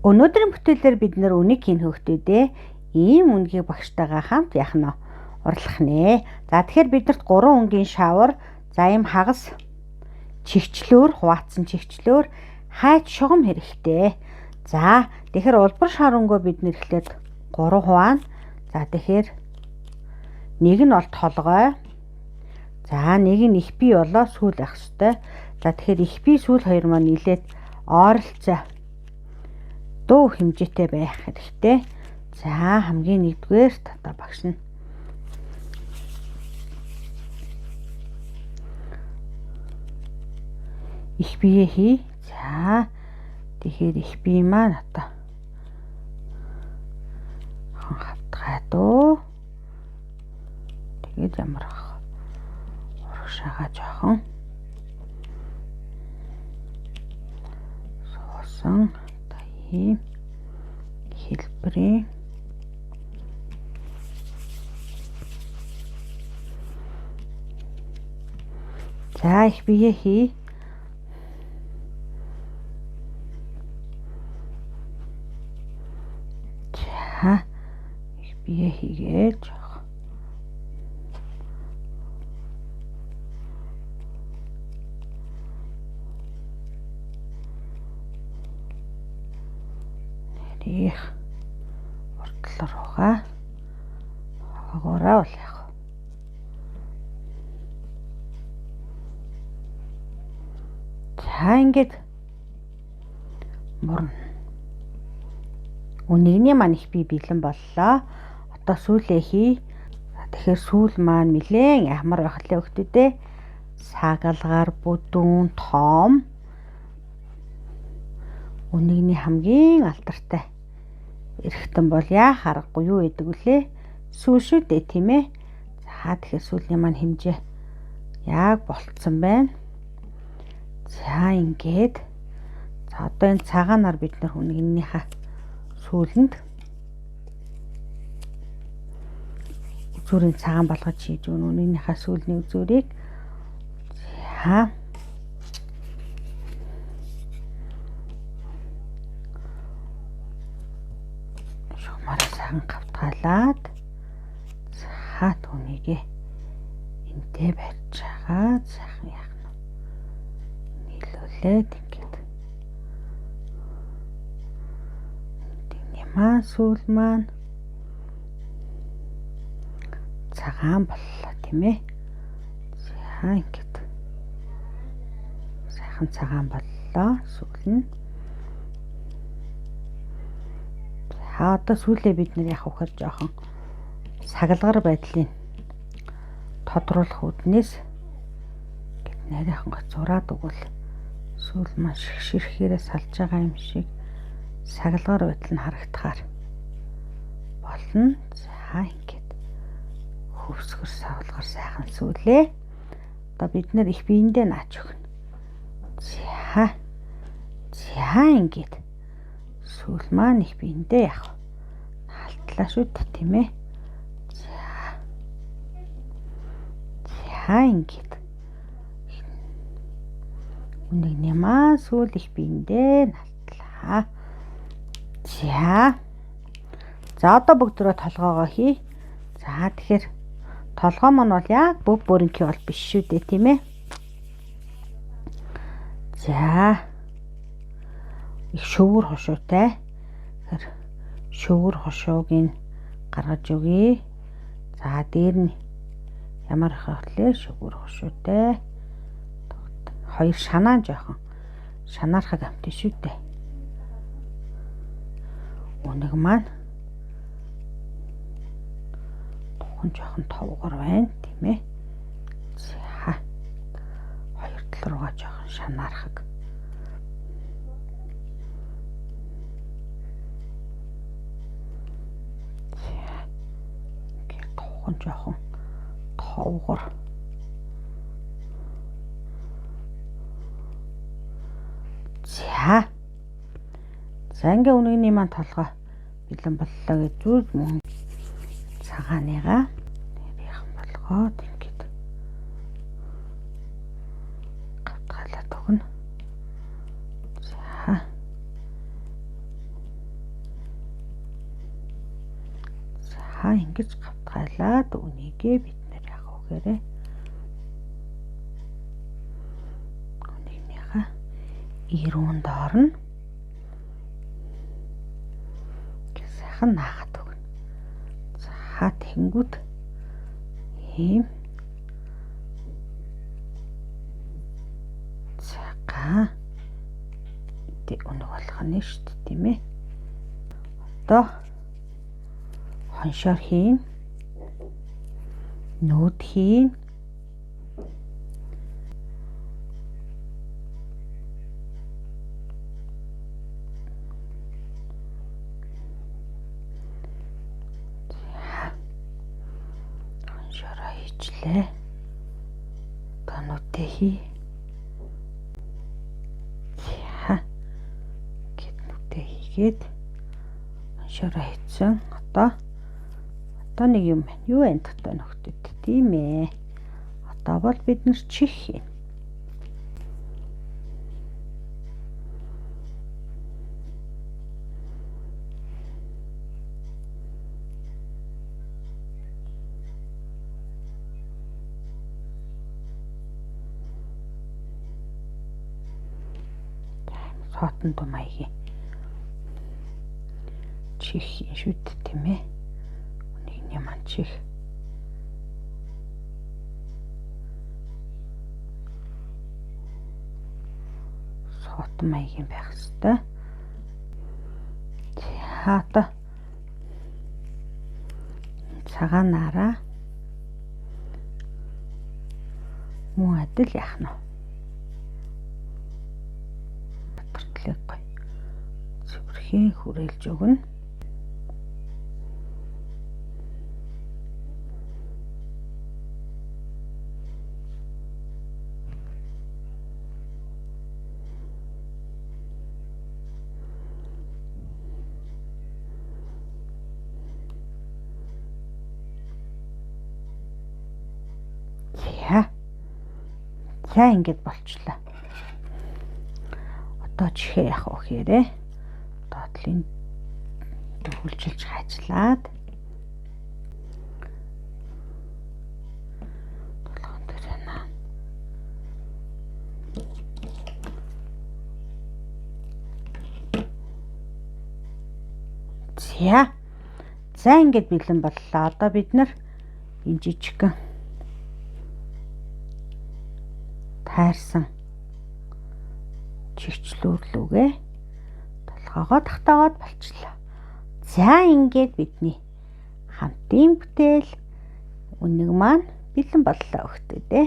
Өнөөдрийн бүтээлээр бид нэр үнийг хийн хөхтөдөө ийм үнгийг багштайгаа хамт яах нь урлах нэ. За тэгэхээр бидэрт 3 өнгийн шавар, за ийм хагас чигчлөөр, хуваацсан чигчлөөр, хайч шугам хэрэгтэй. За тэгэхээр улбар шоронгоо бид нэр эхлээд 3 хуваана. За тэгэхээр нэг нь бол толгой. За нэг нь их бий болоо сүүл байх ёстой. За тэгэхээр их бий сүүл хоёр маань нийлээд ойролцоо дуу хэмжээтэй байх хэрэгтэй. За хамгийн нэгдүгээрт одоо багш нь их бие хий. За тэгэхээр их бие маань одоо хавтгай дөө. Тэгээд ямар ах урагшаага жоохон суусан ийм хэлбэрийн за их бие хий. За их бие хийгээд их уртлаар угаа агаараа бол яг за ингээд мурна үнэгний маань их бий бэлэн боллоо. Одоо сүүлээ хий. Тэгэхээр сүүл маань нэлээд ямар байх лээ хөхтөдөө сагалгаар бүдүүн тоом үнэгний хамгийн алдартай эргэтэн бол яах аргагүй юу гэдэг үлээ сүүл шүү дээ тийм ээ. За тэгэхээр сүүлийн маань хэмжээ яг болцсон байна. За ингээд за одоо энэ цагаанаар бид нар үнэгнийхээ сүүлэнд үзүүрийн цагаан болгож хийж өгнө. Үнэгнийхээ сүүлний үзүүрийг за гавтгалаад за түүнийг энтэй барьж байгаа сайхан яах нь нийлүүлээд ингээд энэ маань сүүл маань цагаан боллоо тийм ээ. За ингээд сайхан цагаан боллоо сүүл нь. Одоо сүүлээ бид нар яах вэ жоохон сагалгар байдлыг тодруулах үднээс гэт нарийнхан зураад өгвөл сүүл маань ширхээрээ салж байгаа юм шиг сагалгар байдал нь харагдахаар болно. За ингээд хөвсгөр савлгар сайхан сүүлээ. Одоо бид нар их биендээ наач өгнө. За ингээд сүүл маань их биендээ яах алтлаа шүү дээ тийм ээ. За ингээд үнэгний маань сүүл их биендээ алтлаа. За одоо бүгдрөө толгоогоо хий. За тэгэхээр толгоо маань бол яг бүв бүрэнхий бол биш шүү дээ тийм ээ. За их шөвөр хошуутай. Тэгэхээр шөвөр хошууг гаргаж өгье. За дээр нь ямар хахлаа шөвөр хошуутай. Хоёр шанаа жоохон шанаархаг амт шүү дээ. Үнэг маань тухайн жоохон товгор байна тийм ээ. За хоёр тал руугаа жоохон шанаархаг. Жоохон товгор за ингээ үнэгний маань толгой бэлэн боллоо гэж зүг мөн цагааныгаа нэрийнхэн болгоод ингээд гавтгалаад өгнө. За ингэж гавтгайлаад үнийгээ бид нэр яг үгээрээ үнийхээ ирүүнд орно. Сайхан наагаад өгнө. За тэнгүүд ийм цагаан үнэг болох нь шүү дээ, тийм ээ. Одоо хоншоор хийн, нүүд хийн, хоншоороо хийчлээ. Одоо нүдээ хий. Хийгээд хоншоороо хийсэн. Одоо нэг юм байна. Юу энэ дотор нөхдөд, тийм ээ. Одоо бол бид нар чих хийнэ. Хотон томайг чих шүү дээ, тийм ээ. Үнийний маань чих. Хотон маягийн байх хэвээр. За одоо цагаанаараа муу адил яах нь. Батартлыг цэвэрхэн хүрээлж өгнө. За ингэж болчлаа. Одоо чихээ яах вэ гэхээр доотлын дөрвөлжилж хажлаад толгоон дээр байна. За ингэж бэлэн боллоо. Одоо бид нар энэ жижигхэн тайрсан чигчлүүрлүүгээ толгоогоо татаагаад болчлаа. За ингээд бидний хамтын бүтээл үнэг маань бэлэн боллоо өгтөө дээ.